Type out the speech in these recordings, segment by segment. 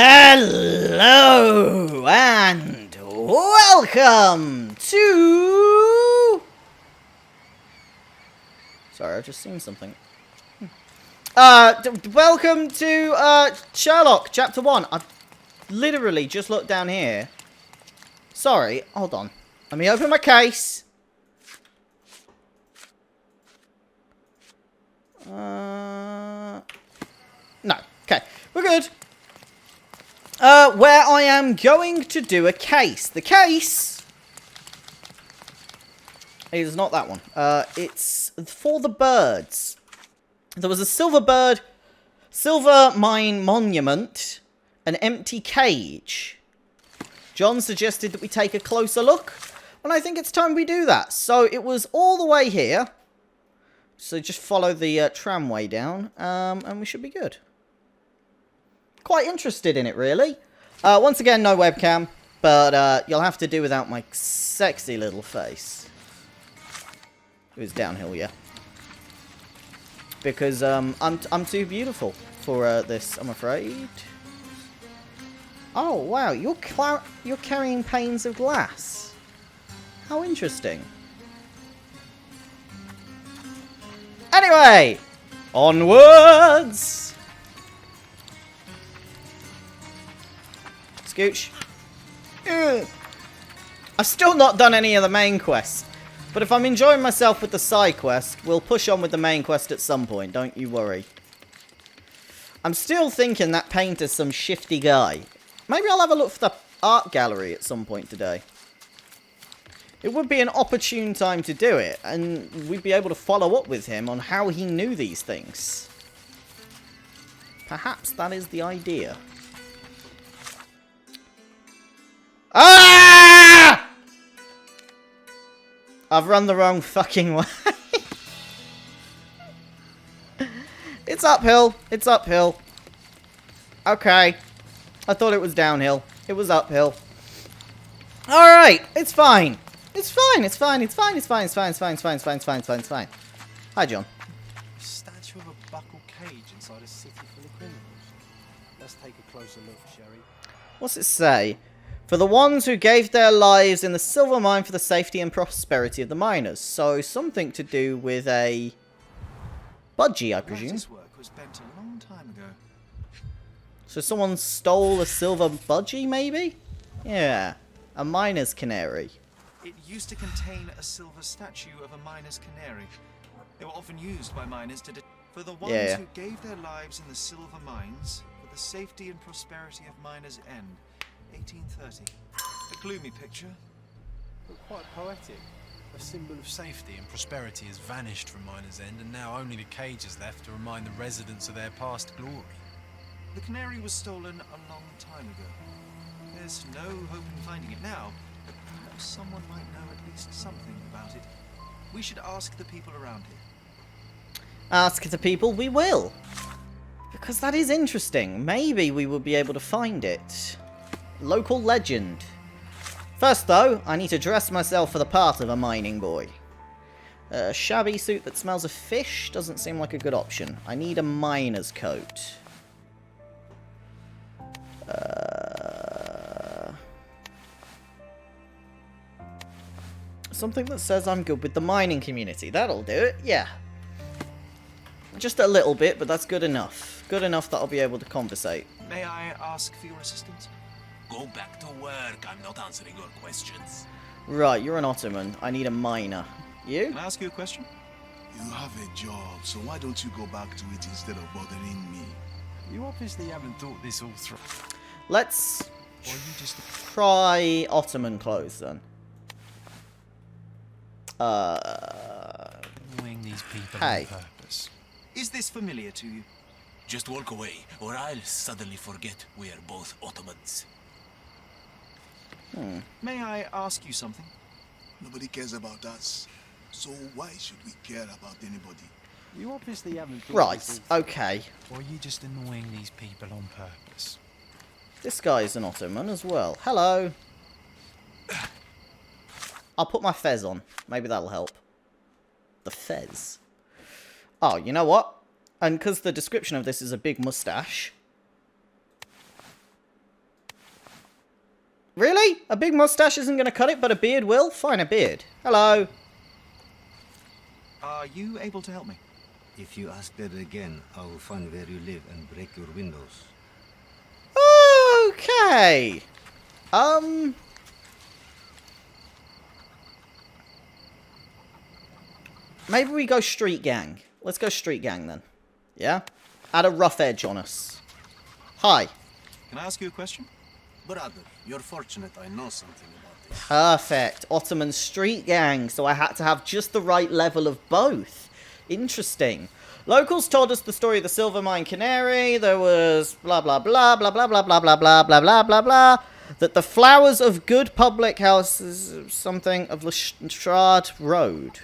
Hello and welcome to... Sorry, I've just seen something. Welcome to Sherlock, Chapter 1. I've literally just looked down here. Sorry, hold on. Let me open my case. No. Okay, we're good. Where I am going to do a case. The case is not that one. It's for the birds. There was a silver mine monument, an empty cage. John suggested that we take a closer look, and I think it's time we do that. So it was all the way here. So just follow the tramway down, and we should be good. Quite interested in it, really. Once again, no webcam, but you'll have to do without my sexy little face. It was downhill, yeah. Because I'm too beautiful for this, I'm afraid. Oh wow, you're carrying panes of glass. How interesting. Anyway, onwards. Scooch. I've still not done any of the main quests. But if I'm enjoying myself with the side quest, we'll push on with the main quest at some point, don't you worry. I'm still thinking that painter's some shifty guy. Maybe I'll have a look for the art gallery at some point today. It would be an opportune time to do it, and we'd be able to follow up with him on how he knew these things. Perhaps that is the idea. Ah! I've run the wrong fucking way. It's uphill. It's uphill. Okay. I thought it was downhill. It was uphill. Alright. It's fine. It's fine. It's fine. It's fine. It's fine. It's fine. It's fine. It's fine. It's fine. It's fine. It's fine. It's fine. Hi, John. A statue of a buckled cage inside a city full of criminals. Let's take a closer look, Sherry. What's it say? For the ones who gave their lives in the silver mine for the safety and prosperity of the miners. So, something to do with a budgie, I presume. This work was bent a long time ago. So someone stole a silver budgie, maybe? Yeah. A miner's canary. It used to contain a silver statue of a miner's canary. They were often used by miners to... For the ones who gave their lives in the silver mines for the safety and prosperity of Miners' End. 1830. A gloomy picture, but quite poetic. A symbol of safety and prosperity has vanished from Miners' End, and now only the cage is left to remind the residents of their past glory. The canary was stolen a long time ago. There's no hope in finding it now, but perhaps someone might know at least something about it. We should ask the people around here. Ask the people, we will. Because that is interesting. Maybe we will be able to find it. Local legend. First, though, I need to dress myself for the part of a mining boy. A shabby suit that smells of fish doesn't seem like a good option. I need a miner's coat. Something that says I'm good with the mining community. That'll do it, yeah. Just a little bit, but that's good enough. Good enough that I'll be able to conversate. May I ask for your assistance? Go back to work. I'm not answering your questions. Right, you're an Ottoman. I need a miner. You? Can I ask you a question? You have a job, so why don't you go back to it instead of bothering me? You obviously haven't thought this all through. Let's Or you just... try Ottoman clothes then. annoying these people Hey. on purpose. Is this familiar to you? Just walk away, or I'll suddenly forget we are both Ottomans. May I ask you something? Nobody cares about us, so why should we care about anybody? You obviously haven't thought Right, this all okay. Or are you just annoying these people on purpose? This guy's an Ottoman as well. Hello. I'll put my fez on. Maybe that'll help. The fez. Oh, you know what? And because the description of this is a big mustache, Really? A big mustache isn't going to cut it, but a beard will? Fine, a beard. Hello. Are you able to help me? If you ask that again, I will find where you live and break your windows. Okay. Maybe we go street gang. Let's go street gang then. Yeah? Add a rough edge on us. Hi. Can I ask you a question? Brother, you're fortunate I know something about this. Perfect. Ottoman street gang. So I had to have just the right level of both. Interesting. Locals told us the story of the silver mine canary. There was blah blah blah blah blah blah blah blah blah blah blah blah blah. That the flowers of good public houses something of Lestrade Road.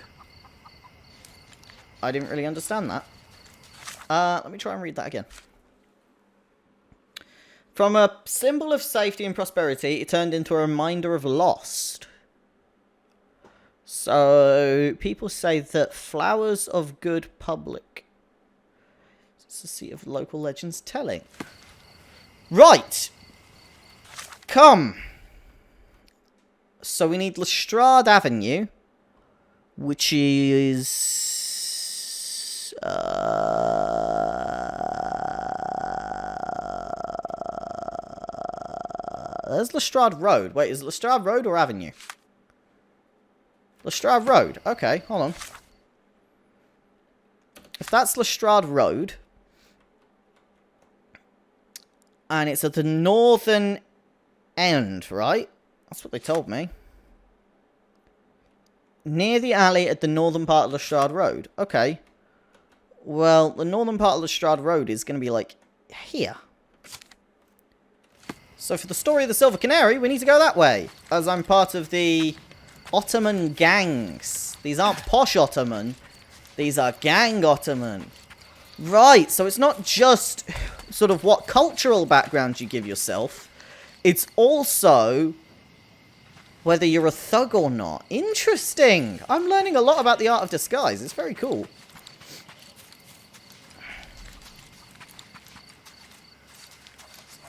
I didn't really understand that. Let me try and read that again. From a symbol of safety and prosperity, it turned into a reminder of lost. So, people say that flowers of good public. It's the seat of local legends telling. Right! Come! So we need Lestrade Avenue, which is... there's Lestrade Road. Wait, is it Lestrade Road or Avenue? Lestrade Road. Okay, hold on. If that's Lestrade Road, and it's at the northern end, right? That's what they told me. Near the alley at the northern part of Lestrade Road. Okay. Well, the northern part of Lestrade Road is going to be, like, here. So for the story of the Silver Canary, we need to go that way. As I'm part of the Ottoman gangs. These aren't posh Ottoman. These are gang Ottoman. Right, so it's not just sort of what cultural background you give yourself. It's also whether you're a thug or not. Interesting. I'm learning a lot about the art of disguise. It's very cool.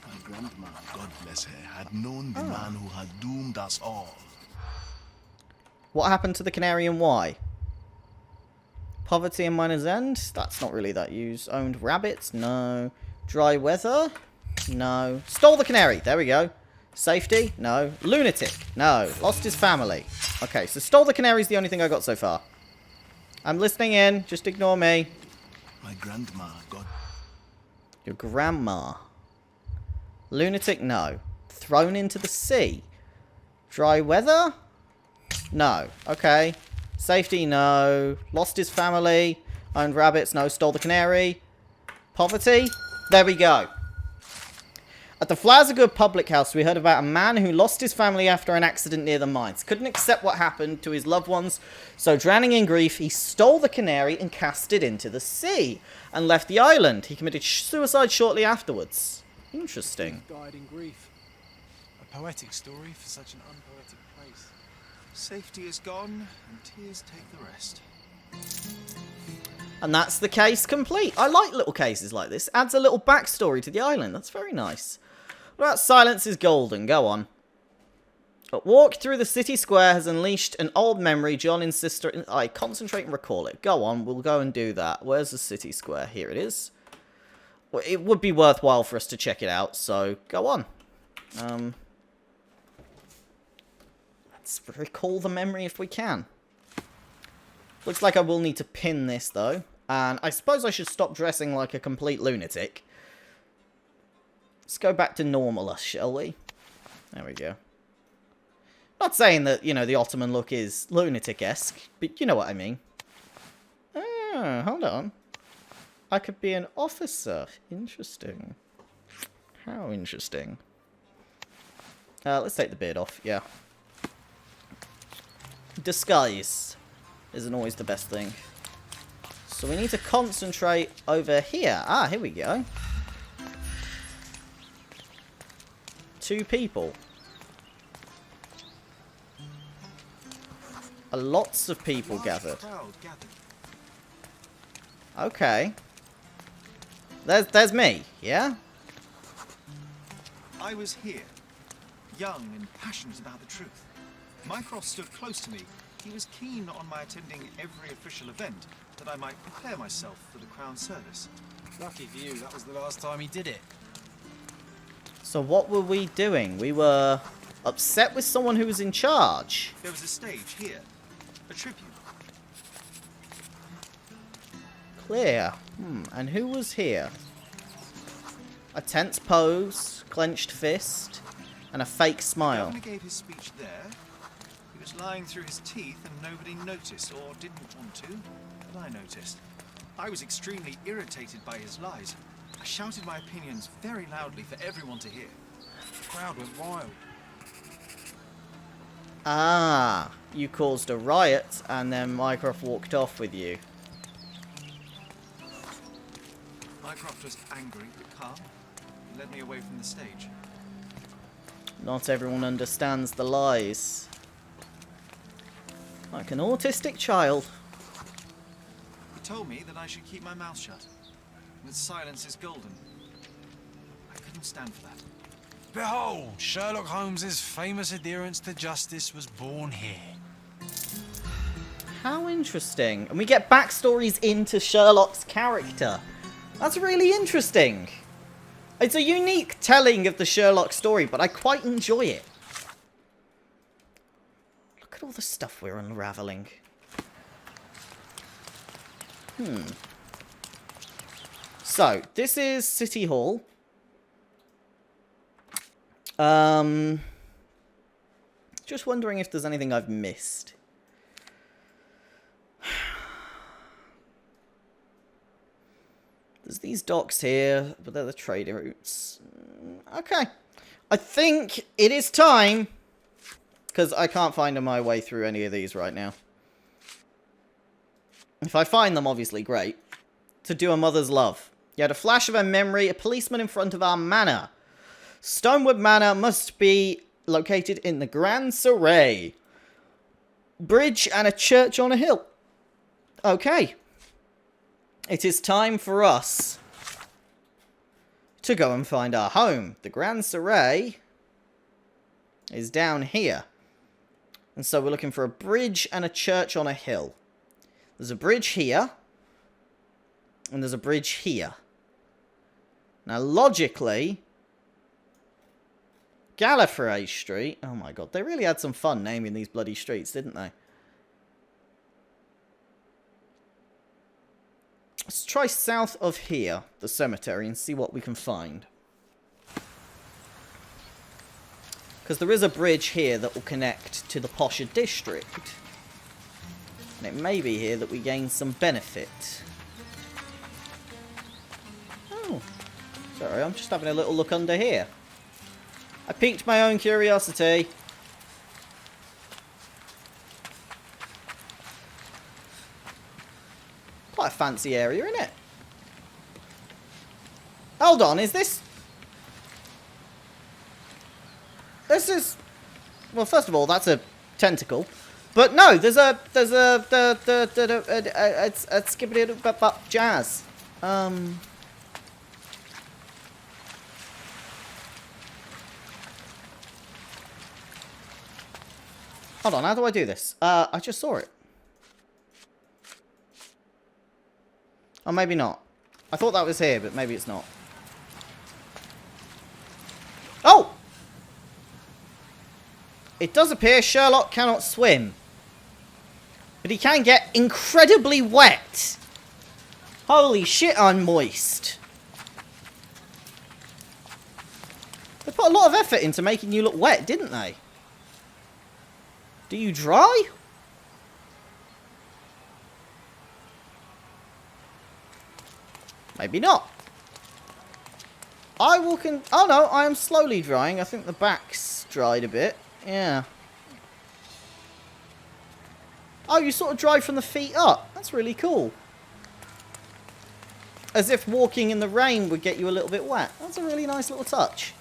My grandma, God bless her, had known the man who had doomed us all. What happened to the canary and why? Poverty and Miner's End? That's not really that use. Owned rabbits? No. Dry weather? No. Stole the canary. There we go. Safety? No. Lunatic? No. Lost his family. Okay, so stole the canary is the only thing I got so far. I'm listening in. Just ignore me. My grandma, God. Your grandma. Lunatic? No. Thrown into the sea? Dry weather? No. Okay. Safety? No. Lost his family? Owned rabbits? No. Stole the canary? Poverty? There we go. At the Flowers of Good public house, we heard about a man who lost his family after an accident near the mines. Couldn't accept what happened to his loved ones, so drowning in grief, he stole the canary and cast it into the sea, and left the island. He committed suicide shortly afterwards. Interesting. Died in grief. A poetic story for such an unpoetic place. Safety is gone, and tears take the rest. And that's the case complete. I like little cases like this. Adds a little backstory to the island. That's very nice. What about Silence is Golden? Go on. A walk through the city square has unleashed an old memory. John insists I concentrate and recall it. Go on, we'll go and do that. Where's the city square? Here it is. Well, it would be worthwhile for us to check it out, so go on. Let's recall the memory if we can. Looks like I will need to pin this, though. And I suppose I should stop dressing like a complete lunatic. Let's go back to normal, shall we? There we go. Not saying that, you know, the Ottoman look is lunatic-esque, but you know what I mean. Ah, hold on. I could be an officer. Interesting. How interesting. Let's take the beard off, yeah. Disguise isn't always the best thing. So we need to concentrate over here. Ah, here we go. 2 people. Lots of people gathered. Okay. There's me, yeah? I was here. young and passionate about the truth. Mycroft stood close to me. He was keen on my attending every official event, that I might prepare myself for the Crown service. Lucky for you, that was the last time he did it. So what were we doing? We were upset with someone who was in charge. There was a stage here, a tribute. Clear. And who was here? A tense pose, clenched fist, and a fake The smile. governor gave his speech there. He was lying through his teeth and nobody noticed, or didn't want to, but I noticed. I was extremely irritated by his lies. I shouted my opinions very loudly for everyone to hear. The crowd went wild. Ah, you caused a riot, and then Mycroft walked off with you. Mycroft was angry but calm. He led me away from the stage. Not everyone understands the lies. Like an autistic child. He told me that I should keep my mouth shut. That silence is golden. I couldn't stand for that. Behold, Sherlock Holmes's famous adherence to justice was born here. How interesting. And we get backstories into Sherlock's character. That's really interesting. It's a unique telling of the Sherlock story, but I quite enjoy it. Look at all the stuff we're unraveling. So, this is City Hall. Just wondering if there's anything I've missed. There's these docks here, but they're the trading routes. Okay. I think it is time, because I can't find my way through any of these right now. If I find them, obviously, great. To do a mother's love. You had a flash of a memory, a policeman in front of our manor. Stonewood Manor must be located in the Grand Surrey. Bridge and a church on a hill. Okay. It is time for us to go and find our home. The Grand Surrey is down here. And so we're looking for a bridge and a church on a hill. There's a bridge here. And there's a bridge here. Now, logically, Gallifrey Street. Oh my god, they really had some fun naming these bloody streets, didn't they? Let's try south of here, the cemetery, and see what we can find. Because there is a bridge here that will connect to the posher district. And it may be here that we gain some benefit. Oh. Sorry, I'm just having a little look under here. I piqued my own curiosity. Quite a fancy area, isn't it? Hold on, is this... This is... Well, first of all, that's a tentacle. But no, there's a skippity jazz. Hold on, how do I do this? I just saw it. Oh, maybe not. I thought that was here, but maybe it's not. Oh! It does appear Sherlock cannot swim. But he can get incredibly wet. Holy shit, I'm moist. They put a lot of effort into making you look wet, didn't they? Do you dry? Maybe not. I will oh no, I am slowly drying. I think the back's dried a bit. Yeah. Oh, you sort of dry from the feet up. That's really cool. As if walking in the rain would get you a little bit wet. That's a really nice little touch.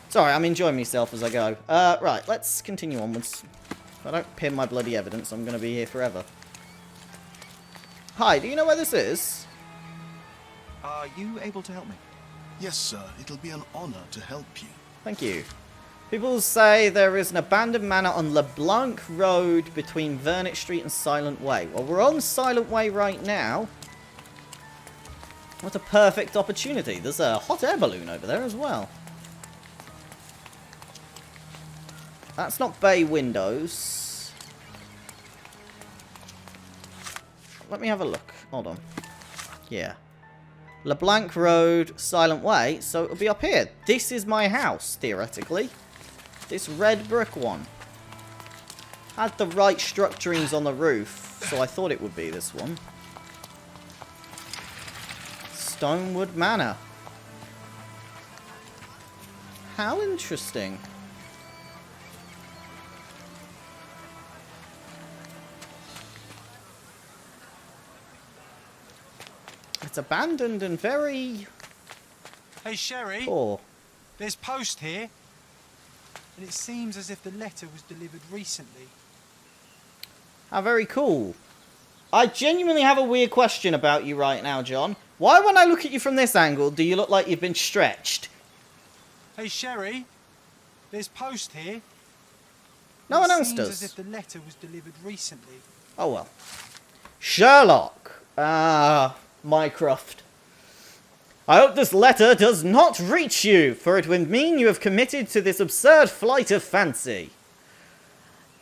Sorry, I'm enjoying myself as I go. Right, let's continue onwards. If I don't pin my bloody evidence, I'm going to be here forever. Hi, do you know where this is? Are you able to help me? Yes, sir. It'll be an honor to help you. Thank you. People say there is an abandoned manor on LeBlanc Road between Vernet Street and Silent Way. Well, we're on Silent Way right now. What a perfect opportunity. There's a hot air balloon over there as well. That's not bay windows. Let me have a look. Hold on. Yeah. LeBlanc Road, Silent Way. So it'll be up here. This is my house, theoretically. This red brick one. Had the right structurings on the roof, so I thought it would be this one. Stonewood Manor. How interesting. It's abandoned and very Hey, Sherry. poor. There's post here. And it seems as if the letter was delivered recently. How very cool. I genuinely have a weird question about you right now, John. Why, when I look at you from this angle, do you look like you've been stretched? Hey, Sherry. There's post here. No one It else seems does. as if the letter was delivered recently. Oh well. Sherlock. Mycroft. I hope this letter does not reach you, for it would mean you have committed to this absurd flight of fancy.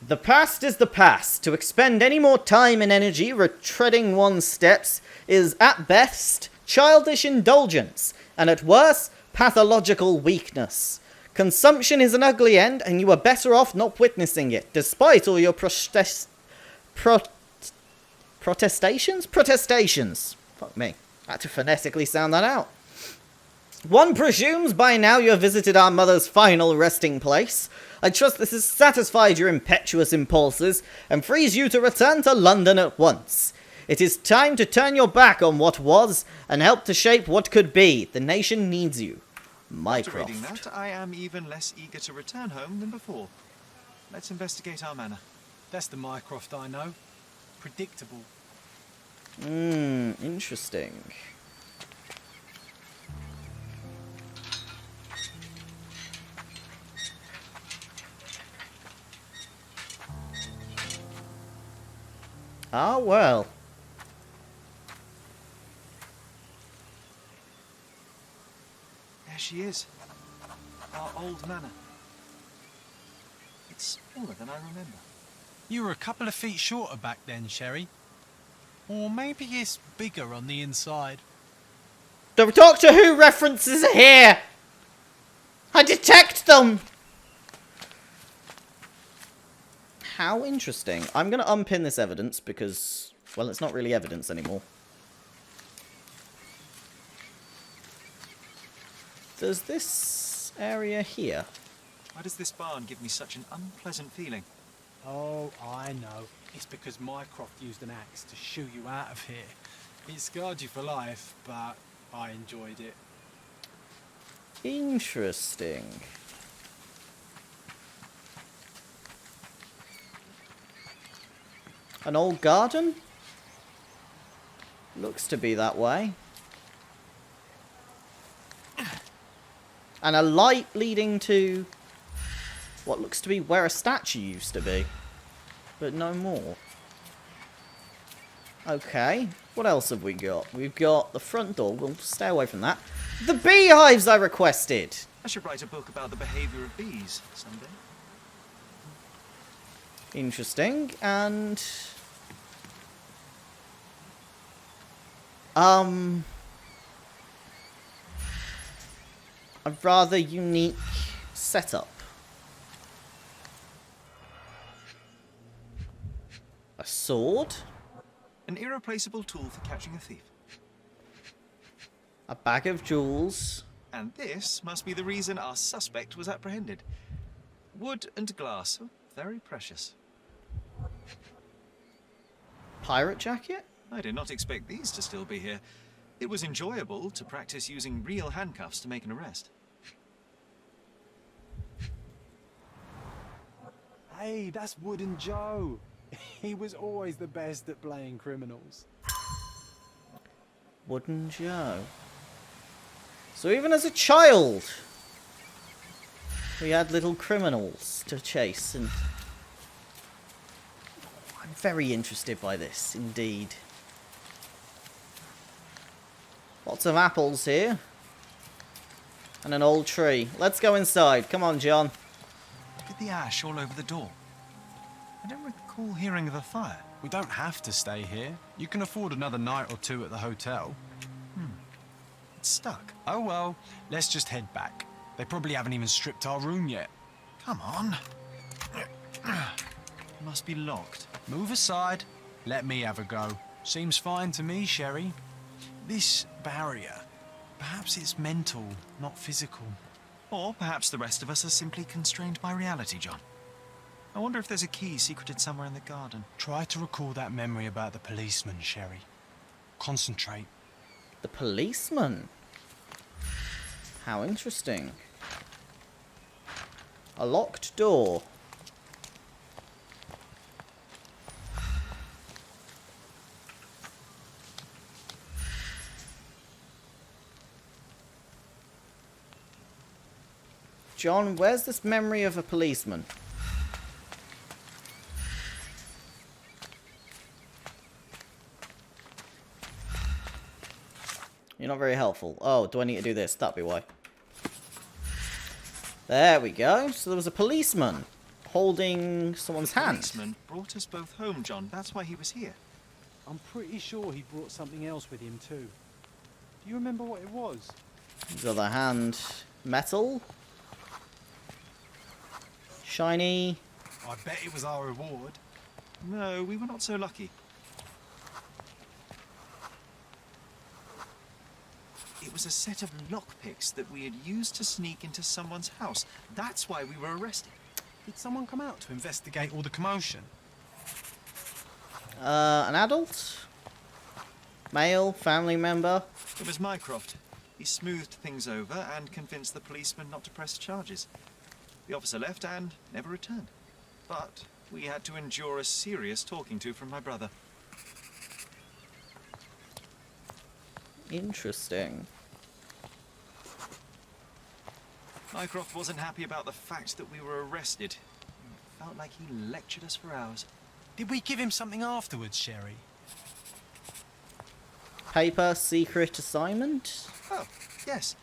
The past is the past. To expend any more time and energy retreading one's steps is at best childish indulgence, and at worst pathological weakness. Consumption is an ugly end, and you are better off not witnessing it, despite all your protestations? Protestations. Fuck me. I had to phonetically sound that out. One presumes by now you have visited our mother's final resting place. I trust this has satisfied your impetuous impulses and frees you to return to London at once. It is time to turn your back on what was and help to shape what could be. The nation needs you. After reading Mycroft. that, I am even less eager to return home than before. Let's investigate our manor. That's the Mycroft I know. Predictable. Interesting. Ah, well. There she is. Our old manor. It's smaller than I remember. You were a couple of feet shorter back then, Sherry. Or maybe it's bigger on the inside. The Doctor Who references are here! I detect them! How interesting. I'm going to unpin this evidence because, well, it's not really evidence anymore. There's this area here. Why does this barn give me such an unpleasant feeling? Oh, I know. It's because Mycroft used an axe to shoo you out of here. It scarred you for life, but I enjoyed it. Interesting. An old garden? Looks to be that way. And a light leading to what looks to be where a statue used to be. But no more. Okay, what else have we got? We've got the front door. We'll stay away from that. The beehives I requested! I should write a book about the behavior of bees someday. Interesting, and... a rather unique setup. A sword? An irreplaceable tool for catching a thief. A bag of jewels. And this must be the reason our suspect was apprehended. Wood and glass. Oh, very precious. Pirate jacket? I did not expect these to still be here. It was enjoyable to practice using real handcuffs to make an arrest. Hey, that's Wooden Joe. He was always the best at playing criminals. Wooden Joe. So even as a child, We had little criminals to chase, and I'm very interested by this, indeed. Lots of apples here. And an old tree. Let's go inside. Come on, John. Look at the ash all over the door. I don't recall hearing of a fire. We don't have to stay here. You can afford another night or two at the hotel. It's stuck. Oh well, let's just head back. They probably haven't even stripped our room yet. Come on. Must be locked. Move aside. Let me have a go. Seems fine to me, Sherry. This barrier, perhaps it's mental, not physical. Or perhaps the rest of us are simply constrained by reality, John. I wonder if there's a key secreted somewhere in the garden. Try to recall that memory about the policeman, Sherry. Concentrate. The policeman? How interesting. A locked door. John, where's this memory of a policeman? You're not very helpful. Oh, do I need to do this? That'd be why. There we go. So there was a policeman holding someone's hand. The policeman brought us both home, John. That's why he was here. I'm pretty sure he brought something else with him too. Do you remember what it was? His other hand. Metal. Shiny. I bet it was our reward. No, we were not so lucky. It was a set of lockpicks that we had used to sneak into someone's house. That's why we were arrested. Did someone come out to investigate all the commotion? An adult? Male? Family member? It was Mycroft. He smoothed things over and convinced the policeman not to press charges. The officer left and never returned. But we had to endure a serious talking to from my brother. Interesting. Mycroft wasn't happy about the fact that we were arrested. It felt like he lectured us for hours. Did we give him something afterwards, Sherry? Paper secret assignment? Oh, yes.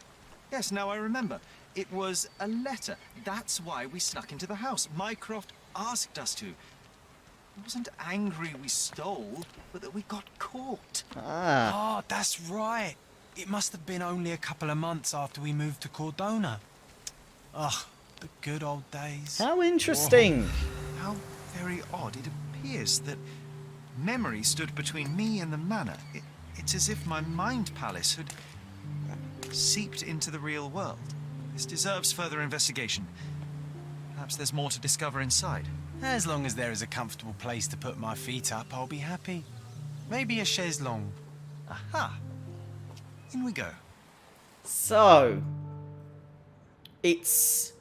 Yes, now I remember. It was a letter. That's why we snuck into the house. Mycroft asked us to. He wasn't angry we stole, but that we got caught. Ah. Oh, that's right. It must have been only a couple of months after we moved to Cordona. Ugh, the good old days. How interesting. How very odd. It appears that memory stood between me and the manor. It's as if my mind palace had seeped into the real world. This deserves further investigation. Perhaps there's more to discover inside. As long as there is a comfortable place to put my feet up, I'll be happy. Maybe a chaise longue. Aha! In we go. So, it's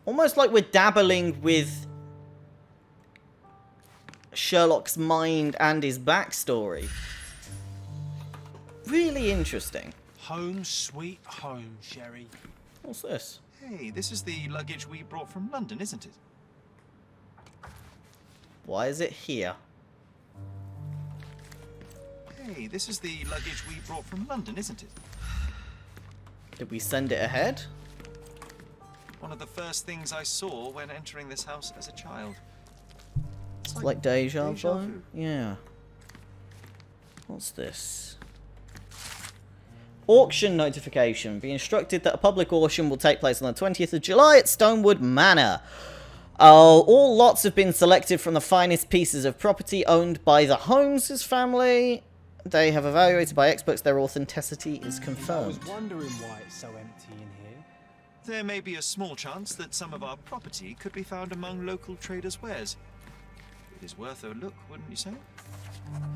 almost like we're dabbling with Sherlock's mind and his backstory. Really interesting. Home sweet home, Sherry. What's this? Hey, this is the luggage we brought from London, isn't it? Why is it here? Hey, this is the luggage we brought from London, isn't it? Did we send it ahead? One of the first things I saw when entering this house as a child. It's Like deja deja vu? vu. Yeah. What's this? Auction notification. Be instructed that a public auction will take place on the 20th of July at Stonewood Manor. All lots have been selected from the finest pieces of property owned by the Holmes family. They have evaluated by experts. Their authenticity is I confirmed. was wondering why it's so empty in here. There may be a small chance that some of our property could be found among local traders' wares. It is worth a look, wouldn't you say?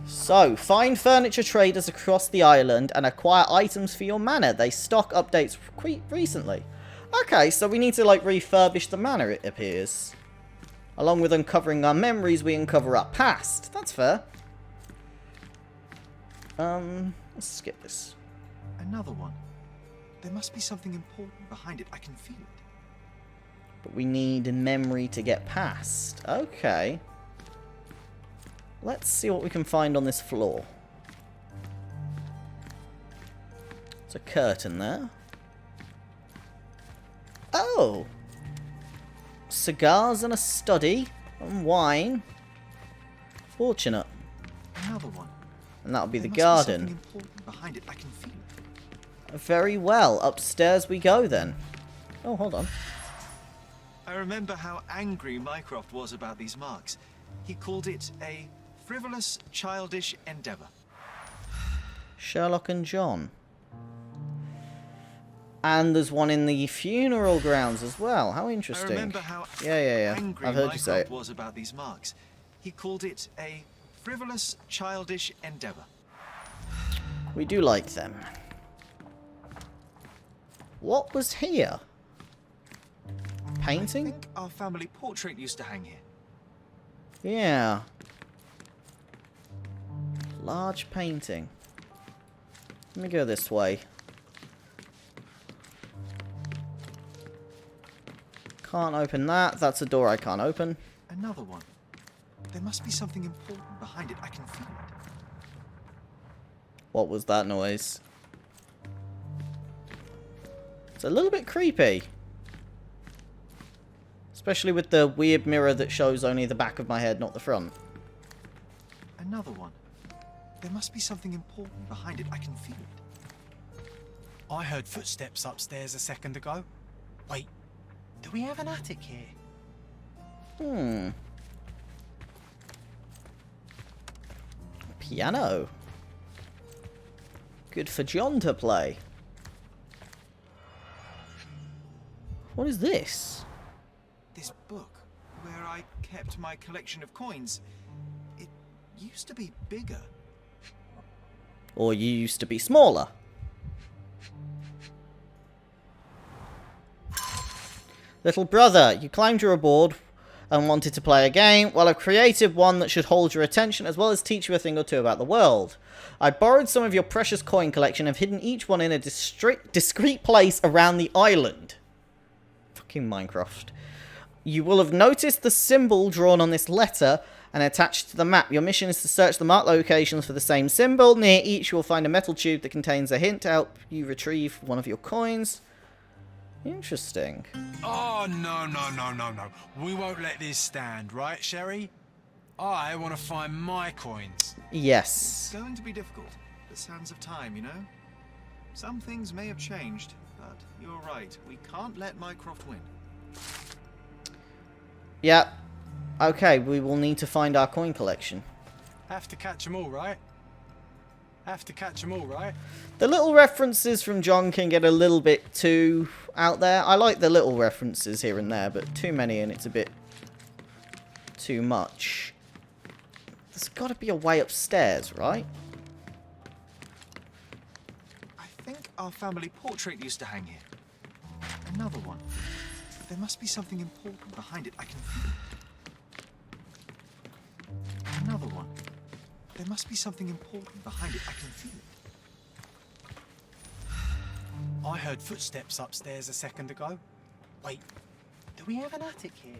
So, find furniture traders across the island and acquire items for your manor. They stock updates quite recently. Okay, so we need to, like, refurbish the manor, it appears. Along with uncovering our memories, we uncover our past. That's fair. Let's skip this. Another one. There must be something important behind it. I can feel it. But we need a memory to get past. Okay. Let's see what we can find on this floor. There's a curtain there. Oh! Cigars and a study. And wine. Fortunate. Another one. And that'll be the There must be garden. something important behind it. I can feel it. Very well. Upstairs we go then. Oh, hold on. I remember how angry Mycroft was about these marks. He called it a frivolous, childish endeavor. Sherlock and John. And there's one in the funeral grounds as well. How I interesting. remember how Yeah. angry I've heard you say Mycroft it. was about these marks. He called it a frivolous, childish endeavor. We do like them. What was here? I Painting? think our family portrait used to hang here. Yeah. Large painting. Let me go this way. Can't open that. That's a door I can't open. Another one. There must be something important behind it. I can feel it. What was that noise? It's a little bit creepy. Especially with the weird mirror that shows only the back of my head, not the front. Another one. There must be something important behind it. I can feel it. I heard footsteps upstairs a second ago. Wait, do we have an attic here? Piano. Good for John to play. What is this? This book, where I kept my collection of coins, it used to be bigger. Or you used to be smaller. Little brother, you climbed your board and wanted to play a game. Well, I've created one that should hold your attention as well as teach you a thing or two about the world. I borrowed some of your precious coin collection and have hidden each one in a discreet place around the island. Fucking Minecraft. You will have noticed the symbol drawn on this letter and attached to the map. Your mission is to search the marked locations for the same symbol. Near each you will find a metal tube that contains a hint to help you retrieve one of your coins. Interesting. Oh, no. We won't let this stand, right, Sherry? I want to find my coins. Yes. It's going to be difficult. The sands of time, you know? Some things may have changed, but you're right. We can't let Mycroft win. Yep. Okay, we will need to find our coin collection. Have to catch 'em all, right? The little references from John can get a little bit too out there. I like the little references here and there, but too many and it's a bit too much. There's got to be a way upstairs, right? I think our family portrait used to hang here. Another one. There must be something important behind it. I can feel it. Another one. There must be something important behind it. I can feel it. I heard footsteps upstairs a second ago. Wait, do we have an attic here?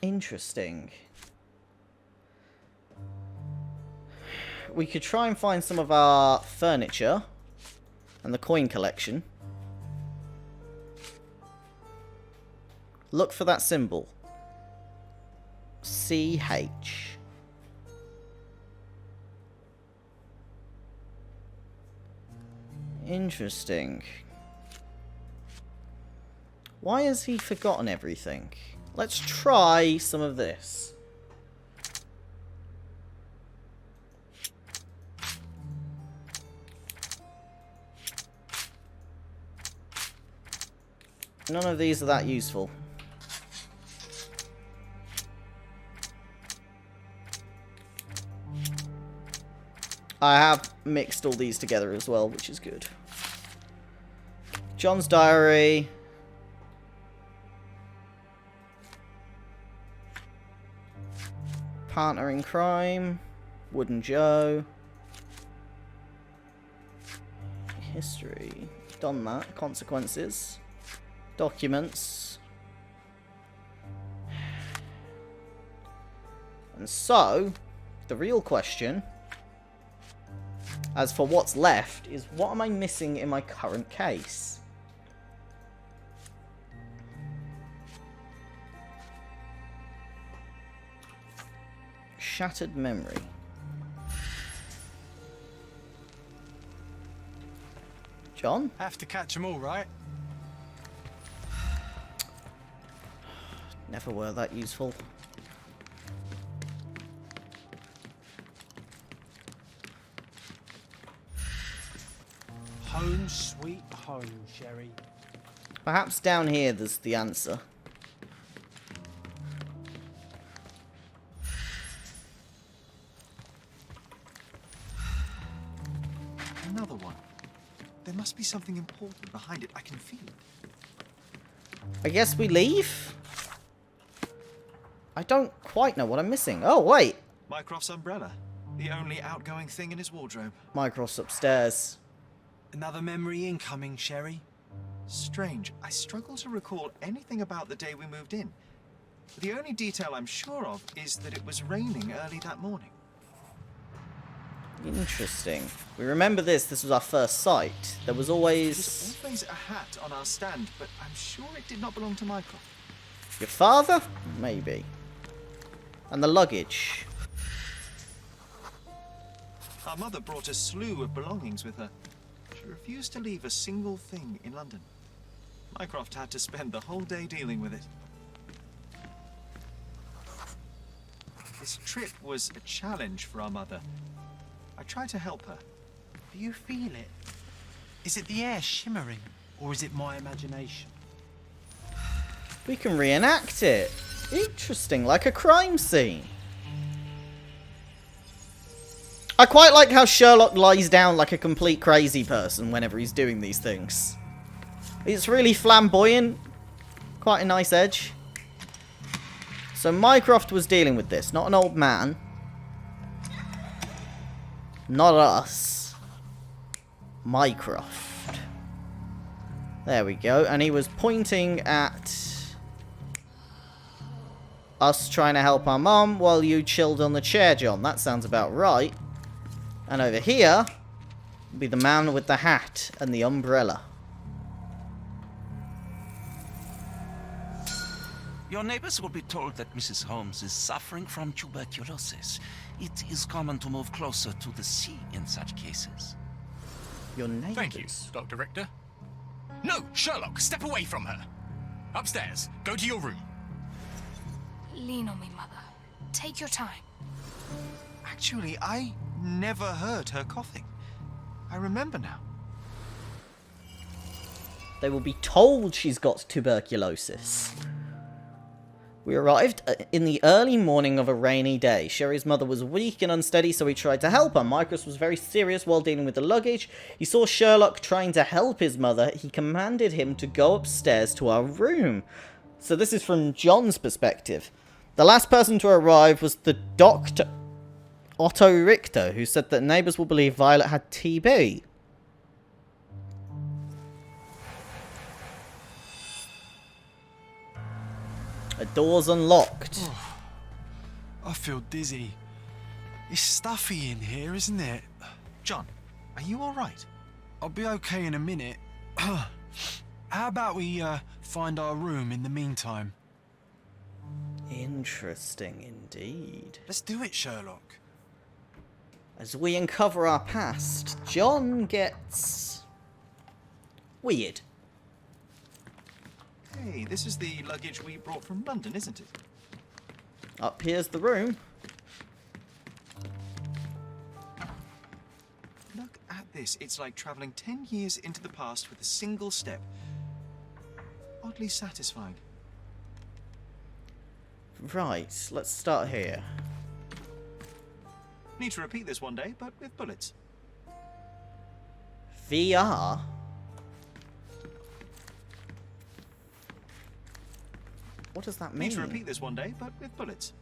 Interesting. We could try and find some of our furniture and the coin collection. Look for that symbol. CH. Interesting. Why has he forgotten everything? Let's try some of this. None of these are that useful. I have mixed all these together as well, which is good. John's diary. Partner in crime. Wooden Joe. History. Done that. Consequences. Documents. And so, the real question, as for what's left, is what am I missing in my current case? Shattered memory. John? Have to catch 'em all, right? Never were that useful. Home sweet home, Sherry. Perhaps down here there's the answer. Another one. There must be something important behind it. I can feel it. I guess we leave? I don't quite know what I'm missing. Oh, wait. Mycroft's umbrella. The only outgoing thing in his wardrobe. Mycroft's upstairs. Another memory incoming, Sherry. Strange. I struggle to recall anything about the day we moved in. The only detail I'm sure of is that it was raining early that morning. Interesting. We remember this. This was our first sight. There was always... There's always a hat on our stand, but I'm sure it did not belong to Mycroft. Your father? Maybe. And the luggage. Our mother brought a slew of belongings with her. She refused to leave a single thing in London. Mycroft had to spend the whole day dealing with it. This trip was a challenge for our mother. I tried to help her. Do you feel it? Is it the air shimmering, or is it my imagination? We can reenact it. Interesting, like a crime scene. I quite like how Sherlock lies down like a complete crazy person whenever he's doing these things. It's really flamboyant. Quite a nice edge. So Mycroft was dealing with this, not an old man. Not us. Mycroft. There we go. And he was pointing at us trying to help our mum while you chilled on the chair, John. That sounds about right. And over here will be the man with the hat and the umbrella. Your neighbors will be told that Mrs. Holmes is suffering from tuberculosis. It is common to move closer to the sea in such cases. Your neighbors. Thank you, Dr. Richter. No, Sherlock, step away from her. Upstairs, go to your room. Lean on me, Mother. Take your time. Actually, I never heard her coughing. I remember now. They will be told she's got tuberculosis. We arrived in the early morning of a rainy day. Sherry's mother was weak and unsteady, so we tried to help her. Mycroft was very serious while dealing with the luggage. He saw Sherlock trying to help his mother. He commanded him to go upstairs to our room. So this is from John's perspective. The last person to arrive was the doctor, Otto Richter, who said that neighbours will believe Violet had TB. A door's unlocked. Oh, I feel dizzy. It's stuffy in here, isn't it? John, are you all right? I'll be okay in a minute. How about we find our room in the meantime? Interesting indeed. Let's do it, Sherlock. As we uncover our past, John gets weird. Hey, this is the luggage we brought from London, isn't it? Up here's the room. Look at this. It's like traveling 10 years into the past with a single step. Oddly satisfying. Right, let's start here. Need to repeat this one day, but with bullets. VR? What does that mean? Need to repeat this one day, but with bullets.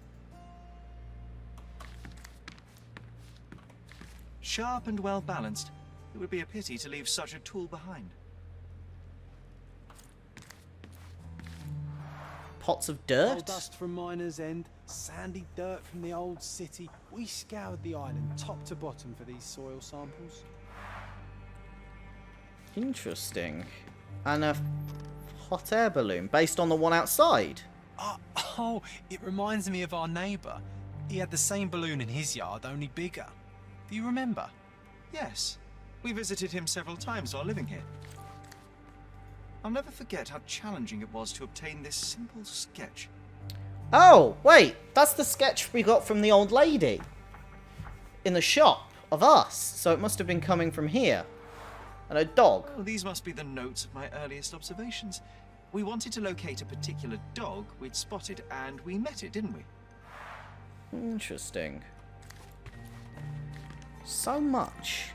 Sharp and well balanced. It would be a pity to leave such a tool behind. Pots of Coal dirt? dust from Miner's End, sandy dirt from the old city. We scoured the island top to bottom for these soil samples. Interesting. And a hot air balloon based on the one outside. Oh, it reminds me of our neighbour. He had the same balloon in his yard, only bigger. Do you remember? Yes, we visited him several times while living here. I'll never forget how challenging it was to obtain this simple sketch. Oh, wait. That's the sketch we got from the old lady. In the shop of us. So it must have been coming from here. And a dog. Oh, these must be the notes of my earliest observations. We wanted to locate a particular dog we'd spotted, and we met it, didn't we? Interesting. So much.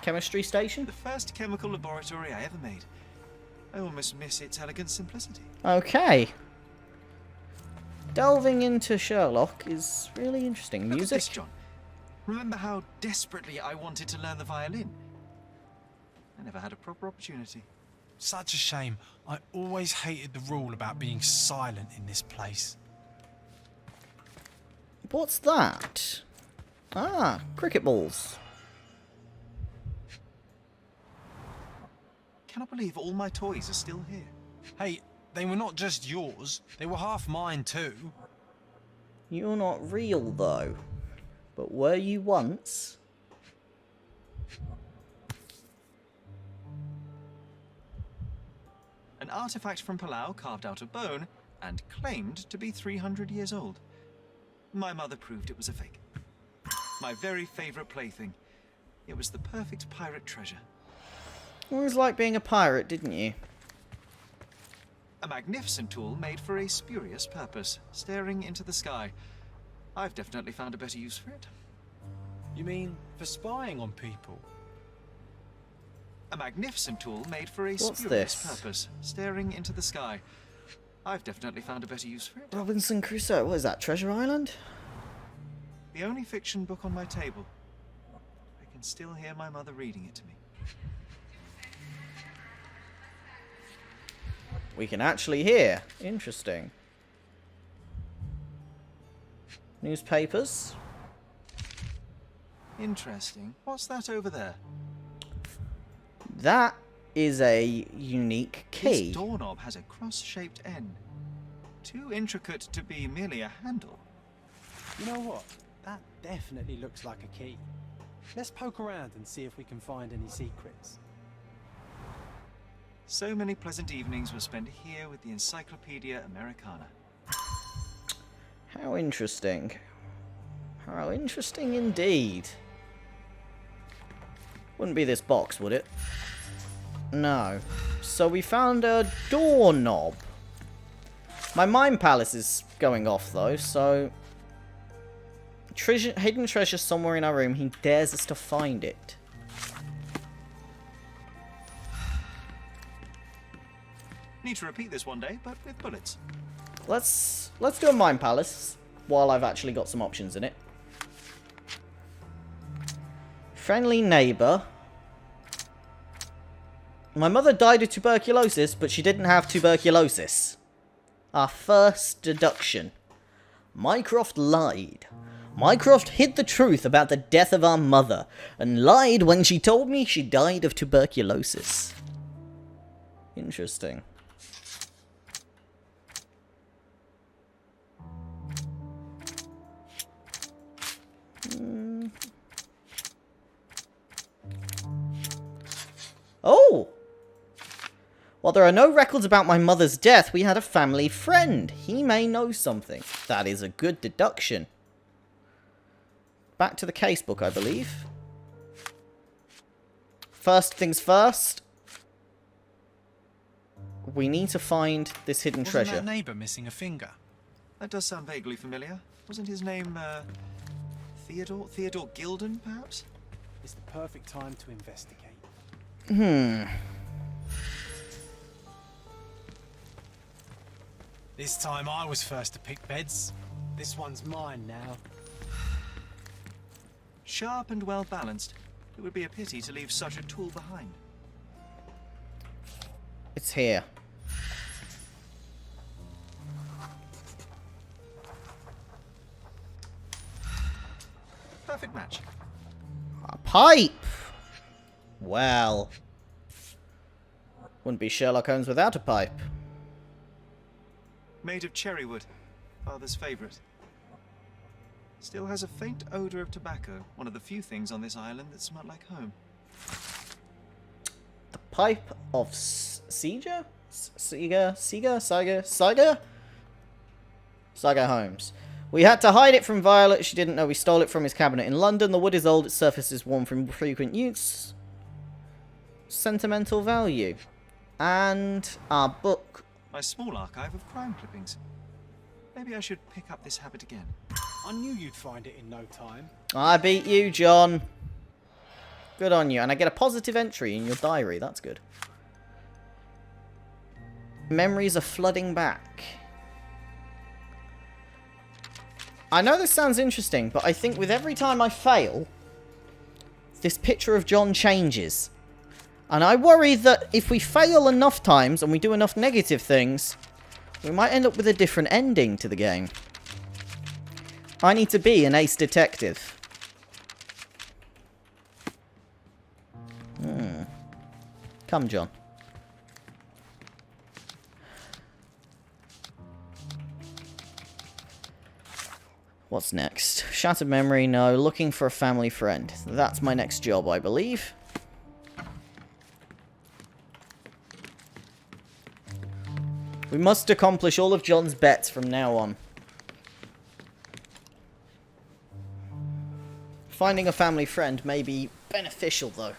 Chemistry station? The first chemical laboratory I ever made. I almost miss its elegant simplicity. Okay. Delving into Sherlock is really interesting. Look at Music? this, John. Remember how desperately I wanted to learn the violin? I never had a proper opportunity. Such a shame. I always hated the rule about being silent in this place. What's that? Ah, cricket balls. Cannot believe all my toys are still here. Hey, they were not just yours. They were half mine too. You're not real, though. But were you once? An artifact from Palau carved out of bone and claimed to be 300 years old. My mother proved it was a fake. My very favourite plaything. It was the perfect pirate treasure. Always liked being a pirate, didn't you? A magnificent tool made for a spurious purpose, staring into the sky. I've definitely found a better use for it. You mean for spying on people? A magnificent tool made for a What's spurious this? purpose, staring into the sky. I've definitely found a better use for it. Robinson Crusoe. What is that? Treasure Island? The only fiction book on my table. I can still hear my mother reading it to me. We can actually hear. Interesting. Newspapers. Interesting. What's that over there? That is a unique key. This doorknob has a cross-shaped end. Too intricate to be merely a handle. You know what? That definitely looks like a key. Let's poke around and see if we can find any secrets. So many pleasant evenings were spent here with the Encyclopedia Americana. How interesting. How interesting indeed. Wouldn't be this box, would it? No. So we found a doorknob. My mind palace is going off though, so... hidden treasure somewhere in our room. He dares us to find it. Need to repeat this one day, but with bullets. Let's do a mind palace while I've actually got some options in it. Friendly neighbor. My mother died of tuberculosis, but she didn't have tuberculosis. Our first deduction. Mycroft lied. Mycroft hid the truth about the death of our mother, and lied when she told me she died of tuberculosis. Interesting. Oh! While there are no records about my mother's death, we had a family friend. He may know something. That is a good deduction. Back to the casebook, I believe. First things first. We need to find this hidden treasure. Wasn't that neighbour missing a finger? That does sound vaguely familiar. Wasn't his name, Theodore? Theodore Gilden, perhaps? It's the perfect time to investigate. This time I was first to pick beds. This one's mine now. Sharp and well balanced. It would be a pity to leave such a tool behind. It's here. Perfect match. A pipe! Well. Wouldn't be Sherlock Holmes without a pipe. Made of cherry wood. Father's favourite. Still has a faint odour of tobacco. One of the few things on this island that smell like home. The pipe of Sega Holmes. We had to hide it from Violet. She didn't know we stole it from his cabinet in London. The wood is old. Its surface is worn from frequent use. Sentimental value. And our book. My small archive of crime clippings. Maybe I should pick up this habit again. I knew you'd find it in no time. I beat you, John. Good on you. And I get a positive entry in your diary. That's good. Memories are flooding back. I know this sounds interesting, but I think with every time I fail, this picture of John changes. And I worry that if we fail enough times and we do enough negative things, we might end up with a different ending to the game. I need to be an ace detective. Come, John. What's next? Shattered memory, no. Looking for a family friend. That's my next job, I believe. We must accomplish all of John's bets from now on. Finding a family friend may be beneficial, though.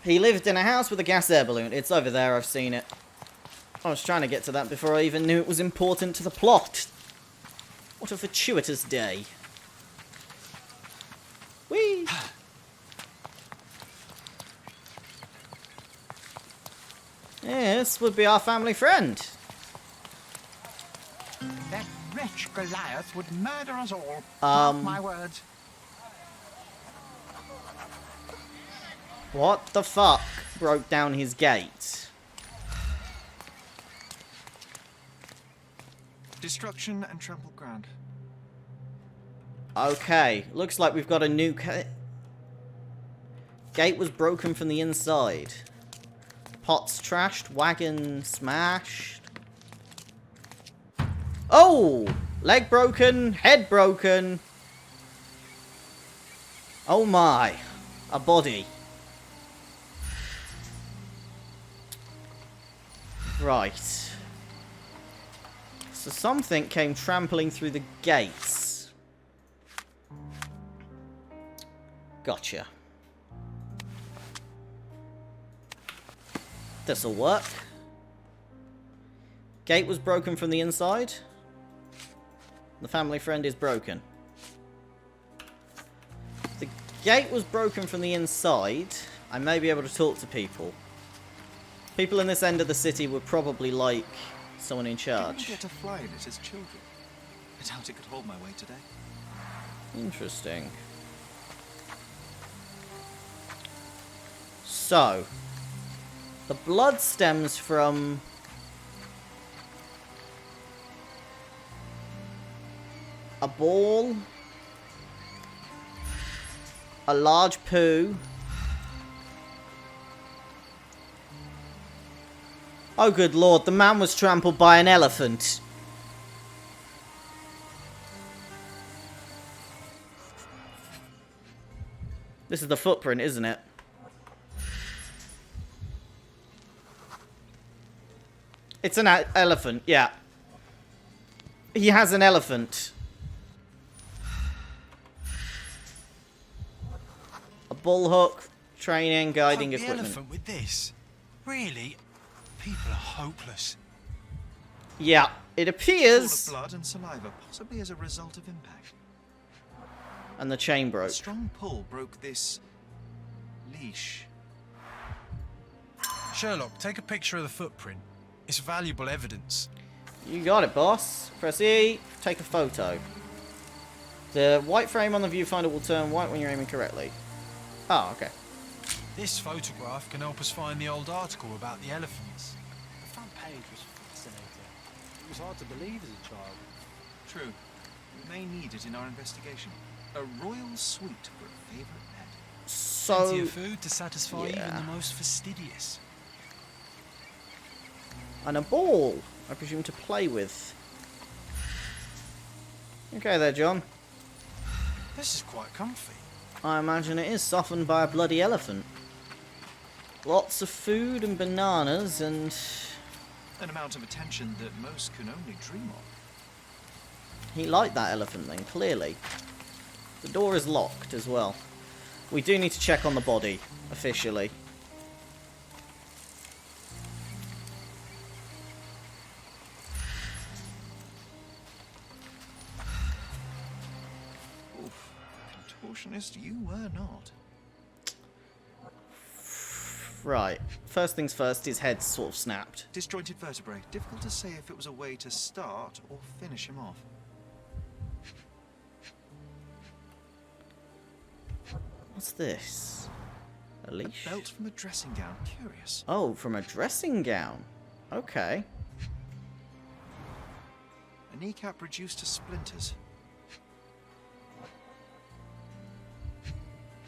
He lived in a house with a gas air balloon. It's over there, I've seen it. I was trying to get to that before I even knew it was important to the plot. What a fortuitous day. Whee! This would be our family friend. That wretch Goliath would murder us all. Mark my words. What the fuck broke down his gate? Destruction and trampled ground. Okay, looks like we've got a new gate was broken from the inside. Pots trashed, wagon smashed. Oh! Leg broken, head broken. Oh my. A body. Right. So something came trampling through the gates. Gotcha. This'll work. Gate was broken from the inside. The family friend is broken. The gate was broken from the inside. I may be able to talk to people. People in this end of the city would probably like someone in charge. Didn't get to fly in it as children. I doubt it could hold my weight today. Interesting. So, the blood stems from a ball, a large poo. Oh good lord, the man was trampled by an elephant. This is the footprint, isn't it? It's an elephant, yeah. He has an elephant. A bull hook, training, guiding The equipment. elephant with this? Really? People are hopeless. Yeah, it Full appears. of blood and saliva, possibly as a result of impact. And the chain A broke. strong pull broke this leash. Sherlock, take a picture of the footprint. It's valuable evidence. You got it, boss. Press E, take a photo. The white frame on the viewfinder will turn white when you're aiming correctly. Oh, okay. This photograph can help us find the old article about the elephants. The front page was fascinating. It was hard to believe as a child. True. We may need it in our investigation. A royal suite for a favourite pet. Plenty So, of food to satisfy yeah. even the most fastidious. and a ball, I presume, to play with. Okay there, John. This is quite comfy. I imagine it is softened by a bloody elephant. Lots of food and bananas and... An amount of attention that most can only dream of. He liked that elephant then, clearly. The door is locked as well. We do need to check on the body, officially. Oof. Contortionist you were not. Right. First things first, his head sort of snapped. Disjointed vertebrae. Difficult to say if it was a way to start or finish him off. What's this? A leash? A belt from a dressing gown. Curious. Oh, from a dressing gown. Okay. A kneecap reduced to splinters.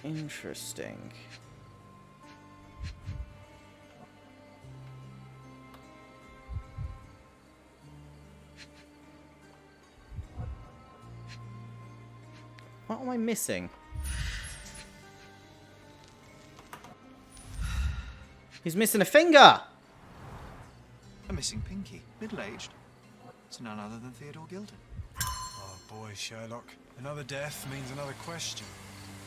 Interesting. What am I missing? He's missing a finger! A missing pinky. Middle-aged. It's none other than Theodore Gilden. Oh boy, Sherlock. Another death means another question.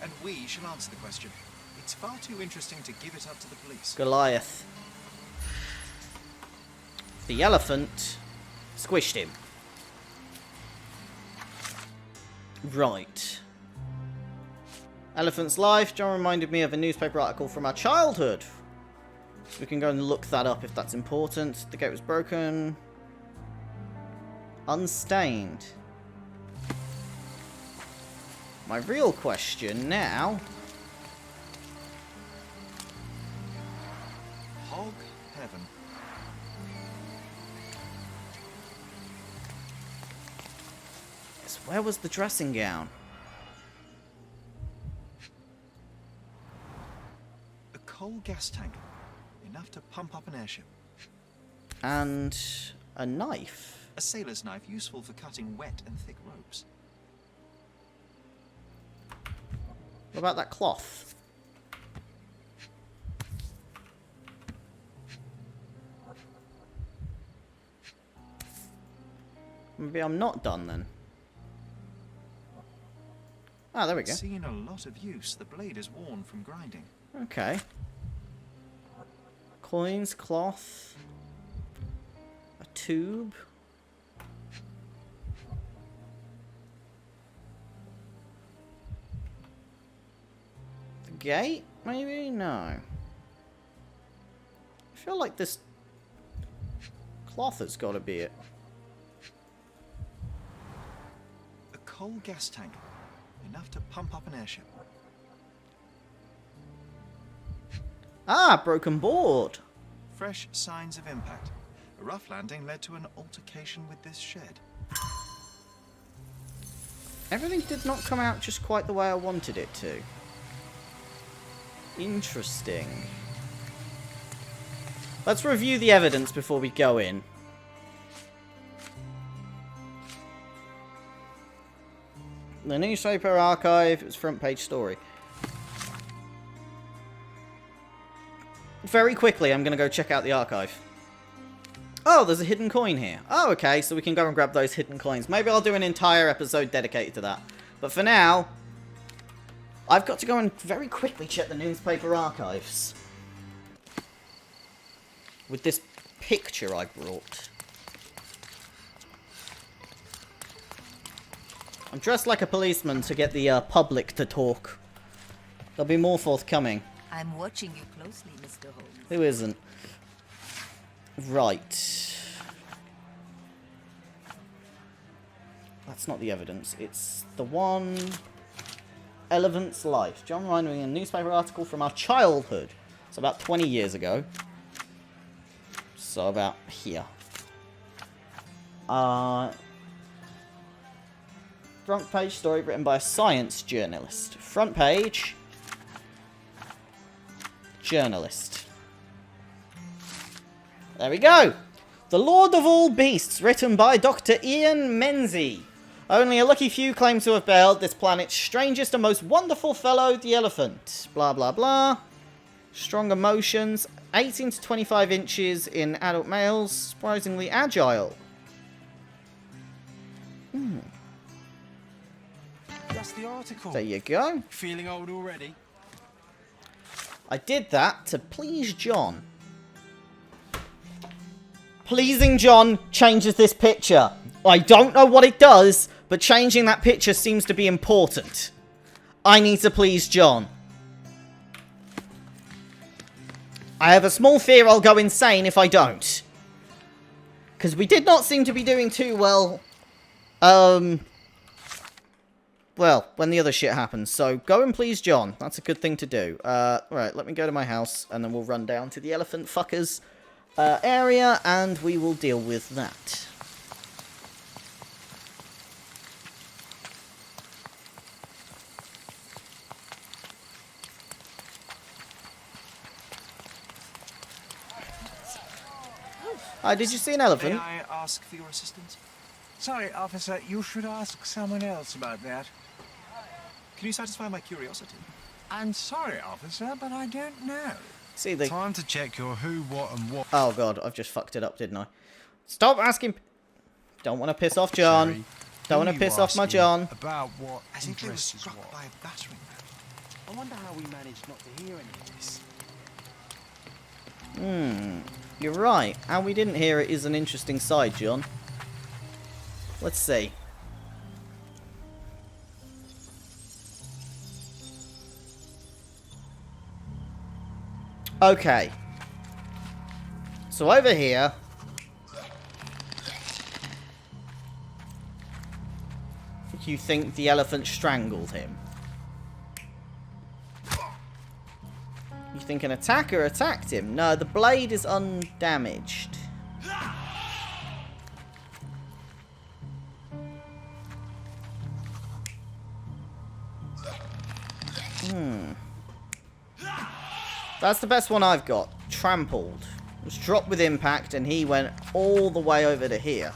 And we shall answer the question. It's far too interesting to give it up to the police. Goliath. The elephant squished him. Right. Elephant's life. John reminded me of a newspaper article from our childhood. So we can go and look that up if that's important. The gate was broken. Unstained. My real question now... Hog heaven. is where was the dressing gown? A coal gas tank. Enough to pump up an airship. And a knife. A sailor's knife useful for cutting wet and thick ropes. What about that cloth? Maybe I'm not done then. Ah, there we go. Seen a lot of use. The blade is worn from grinding. Okay. Coins, cloth, a tube. The gate? Maybe? No. I feel like this cloth has got to be it. A coal gas tank. Enough to pump up an airship. Ah, broken board. Fresh signs of impact. A rough landing led to an altercation with this shed. Everything did not come out just quite the way I wanted it to. Interesting. Let's review the evidence before we go in. The newspaper archive, it's front page story. Very quickly, I'm going to go check out the archive. Oh, there's a hidden coin here. Oh, okay, so we can go and grab those hidden coins. Maybe I'll do an entire episode dedicated to that. But for now, I've got to go and very quickly check the newspaper archives. With this picture I brought. I'm dressed like a policeman to get the public to talk. There'll be more forthcoming. I'm watching you closely, Mr. Holmes. Who isn't? Right. That's not the evidence. It's the one... Elephant's Life. John Ryan reading a newspaper article from our childhood. It's about 20 years ago. So about here. Front page story written by a science journalist. Front page. Journalist. There we go. The Lord of All Beasts, written by Dr. Ian Menzies. Only a lucky few claim to have beheld this planet's strangest and most wonderful fellow, the elephant. Blah, blah, blah. Strong emotions. 18 to 25 inches in adult males. Surprisingly agile. That's the article. There you go. Feeling old already? I did that to please John. Pleasing John changes this picture. I don't know what it does, but changing that picture seems to be important. I need to please John. I have a small fear I'll go insane if I don't. Because we did not seem to be doing too well. Well, when the other shit happens. So, go and please John. That's a good thing to do. Right, let me go to my house, and then we'll run down to the elephant fuckers area, and we will deal with that. Hi, did you see an elephant? May I ask for your assistance? Sorry, officer, you should ask someone else about that. Can you satisfy my curiosity? I'm sorry, officer, but I don't know. See the... Time to check your who, what, and what. Oh god, I've just fucked it up, didn't I? Stop asking... Don't want to piss off John. Jerry, Don't want to piss off my John. About what As if they were interests struck what. by a battering ram. I wonder how we managed not to hear any of this. You're right. How we didn't hear it is an interesting side, John. Let's see. Okay. So over here... You think the elephant strangled him? You think an attacker attacked him? No, the blade is undamaged. That's the best one I've got. Trampled. It was dropped with impact and he went all the way over to here.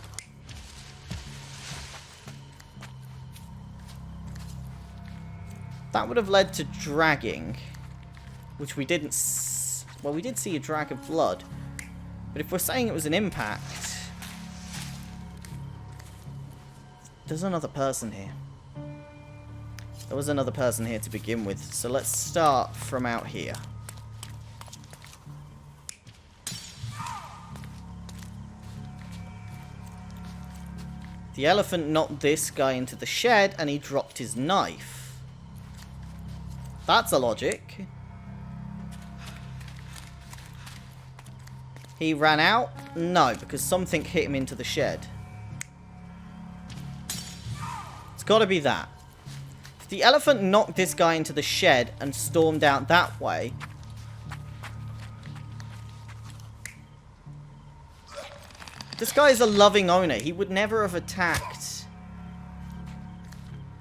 That would have led to dragging. Which we didn't... Well, we did see a drag of blood. But if we're saying it was an impact... There's another person here. There was another person here to begin with. So let's start from out here. The elephant knocked this guy into the shed and he dropped his knife. That's a logic. He ran out? No, because something hit him into the shed. It's got to be that. If the elephant knocked this guy into the shed and stormed out that way... This guy is a loving owner. He would never have attacked...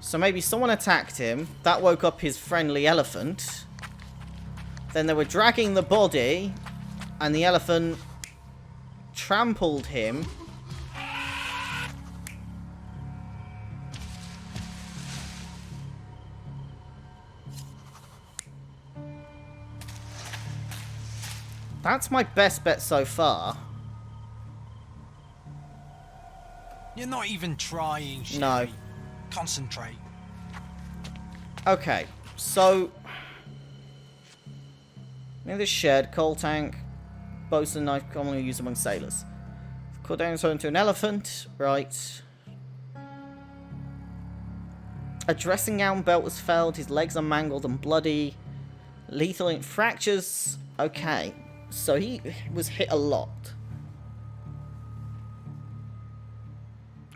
So maybe someone attacked him. That woke up his friendly elephant. Then they were dragging the body. And the elephant trampled him. That's my best bet so far. You're not even trying, Sherry. No. Concentrate. Okay, so... In this shed, coal tank, bosun knife commonly used among sailors. Cut down home to an elephant. Right. A dressing gown belt was felled. His legs are mangled and bloody. Lethal in fractures. Okay. So he was hit a lot.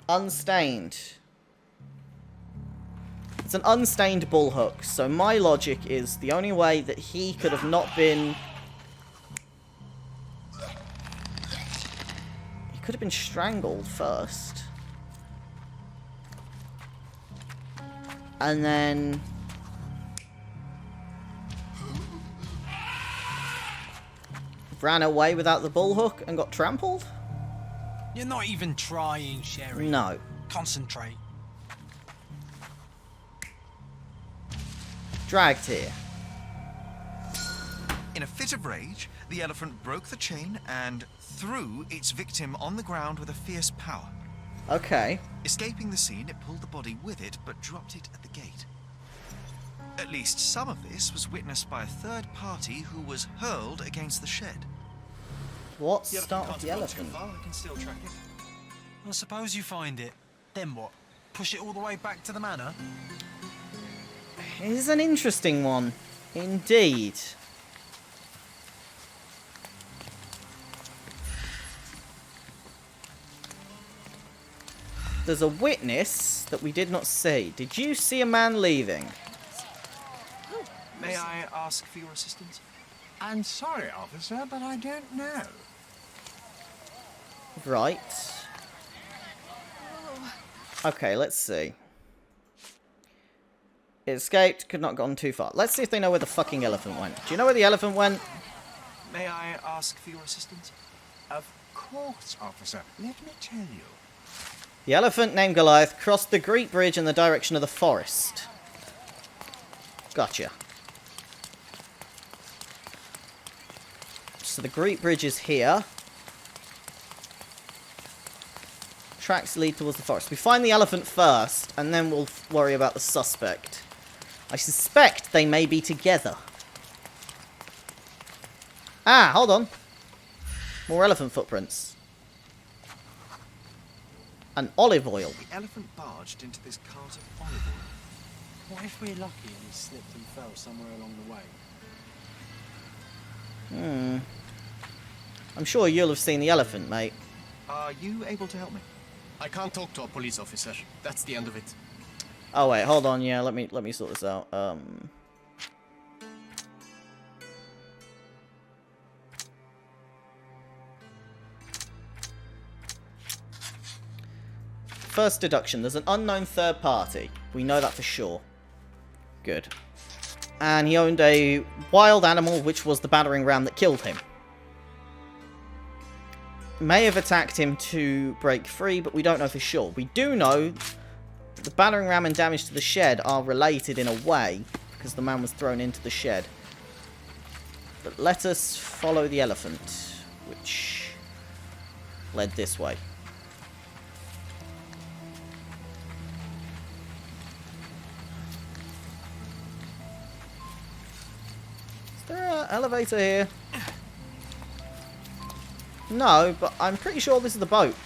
Unstained. It's an unstained bullhook, so my logic is the only way that he could have not been... He could have been strangled first. And then... ran away without the bullhook and got trampled? You're not even trying, Sherry. No. Concentrate. Dragged here. In a fit of rage, the elephant broke the chain and threw its victim on the ground with a fierce power. Okay. Escaping the scene, it pulled the body with it, but dropped it at the gate. At least some of this was witnessed by a third party who was hurled against the shed. What started the elephant? I can still track it. Well, suppose you find it. Then what? Push it all the way back to the manor? It is an interesting one. Indeed. There's a witness that we did not see. Did you see a man leaving? May I ask for your assistance? I'm sorry, officer, but I don't know. Right. Okay, let's see. It escaped, could not have gone too far. Let's see if they know where the fucking elephant went. Do you know where the elephant went? May I ask for your assistance? Of course, officer. Let me tell you. The elephant named Goliath crossed the Great Bridge in the direction of the forest. Gotcha. So the Great Bridge is here. Tracks lead towards the forest. We find the elephant first, and then we'll worry about the suspect. I suspect they may be together. Ah, hold on. More elephant footprints. And olive oil. The elephant barged into this cart of olive oil. What if we're lucky and he slipped and fell somewhere along the way? I'm sure you'll have seen the elephant, mate. Are you able to help me? I can't talk to a police officer. That's the end of it. Oh wait, hold on. Yeah, let me sort this out. First deduction, there's an unknown third party. We know that for sure. Good. And he owned a wild animal, which was the battering ram that killed him. May have attacked him to break free, but we don't know for sure. We do know the battering ram and damage to the shed are related in a way, because the man was thrown into the shed. But let us follow the elephant, which led this way. Is there an elevator here? No, but I'm pretty sure this is the boat.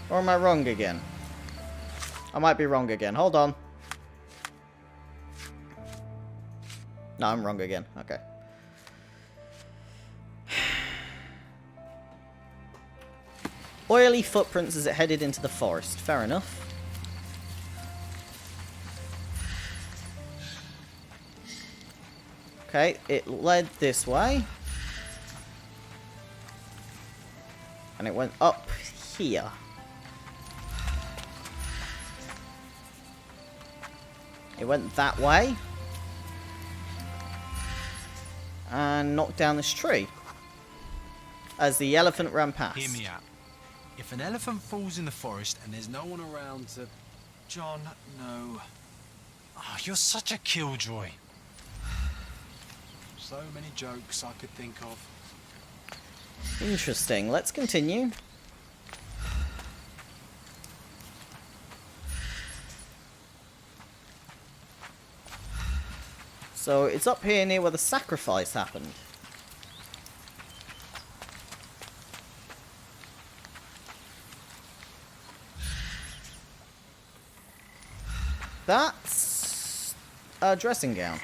Or am I wrong again? I might be wrong again. Hold on. No, I'm wrong again. Okay. Oily footprints as it headed into the forest. Fair enough. Okay, it led this way. And it went up here. It went that way. And knocked down this tree. As the elephant ran past. Hear me out. If an elephant falls in the forest and there's no one around to... John, no. Oh, you're such a killjoy. So many jokes I could think of. Interesting. Let's continue. So it's up here near where the sacrifice happened. That's a dressing gown.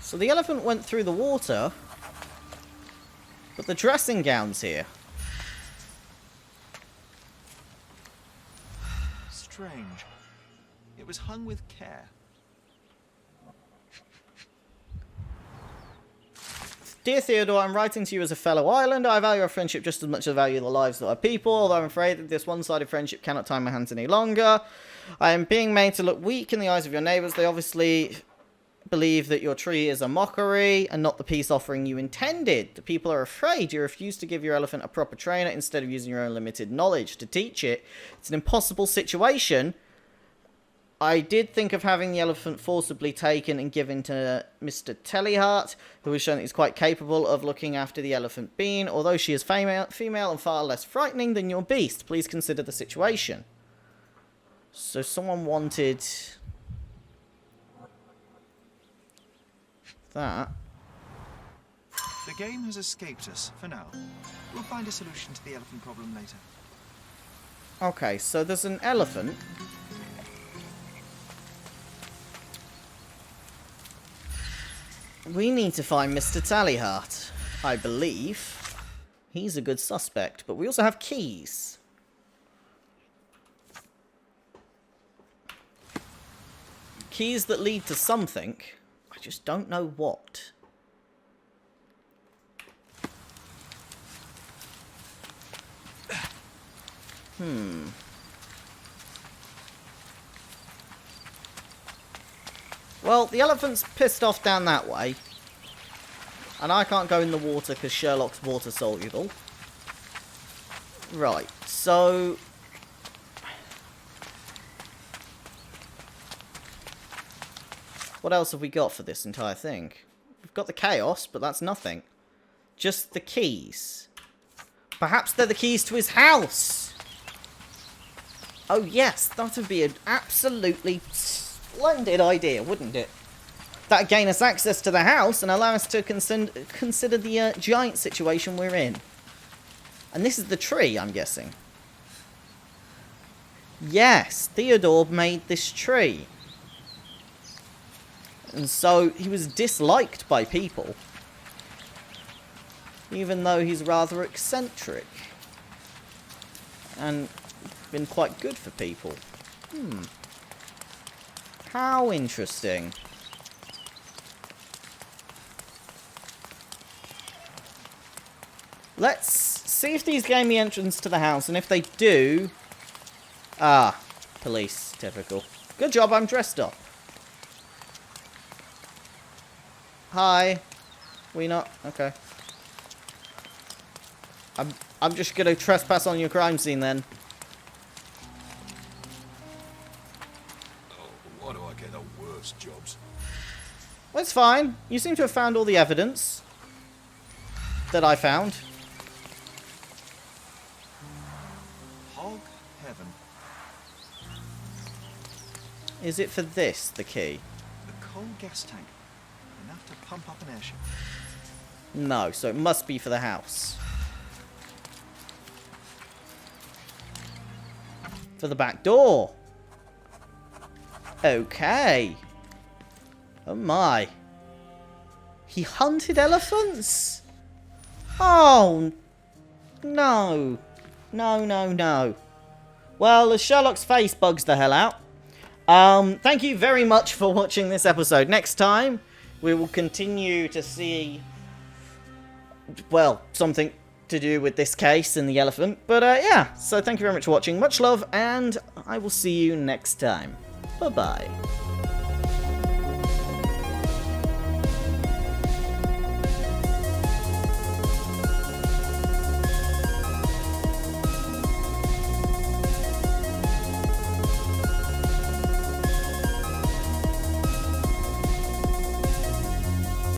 So the elephant went through the water. But the dressing gown's here. Strange. It was hung with care. Dear Theodore, I'm writing to you as a fellow islander. I value our friendship just as much as I value the lives of our people, although I'm afraid that this one-sided friendship cannot tie my hands any longer. I am being made to look weak in the eyes of your neighbours. They obviously believe that your tree is a mockery and not the peace offering you intended. The people are afraid. You refuse to give your elephant a proper trainer instead of using your own limited knowledge to teach it. It's an impossible situation. I did think of having the elephant forcibly taken and given to Mr. Tellyhart, who has shown that he's quite capable of looking after the elephant bean. Although she is female and far less frightening than your beast, please consider the situation. So someone wanted that. The game has escaped us for now. We'll find a solution to the elephant problem later. Okay, so there's an elephant. We need to find Mr. Tallyhart, I believe. He's a good suspect, but we also have keys. Keys that lead to something. I just don't know what. Well, the elephant's pissed off down that way. And I can't go in the water because Sherlock's water soluble. Right, so... what else have we got for this entire thing? We've got the chaos, but that's nothing. Just the keys. Perhaps they're the keys to his house! Oh yes, that would be an absolutely splendid idea, wouldn't it? That would gain us access to the house and allow us to consider the giant situation we're in. And this is the tree, I'm guessing. Yes, Theodore made this tree. And so he was disliked by people. Even though he's rather eccentric. And been quite good for people. How interesting. Let's see if these gain me entrance to the house, and if they do... ah, police. Typical. Good job, I'm dressed up. Hi. We not? Okay. I'm just gonna trespass on your crime scene then. Why do I get the worst jobs? Well, it's fine. You seem to have found all the evidence that I found. Hog heaven. Is it for this, the key? The coal gas tank. Enough to pump up an airship. No, so it must be for the house. For the back door. Okay. Oh my. He hunted elephants? Oh. No. No, no, no. Well, as Sherlock's face bugs the hell out. Thank you very much for watching this episode. Next time, we will continue to see, well, something to do with this case and the elephant. But, yeah, so thank you very much for watching. Much love, and I will see you next time. Bye-bye.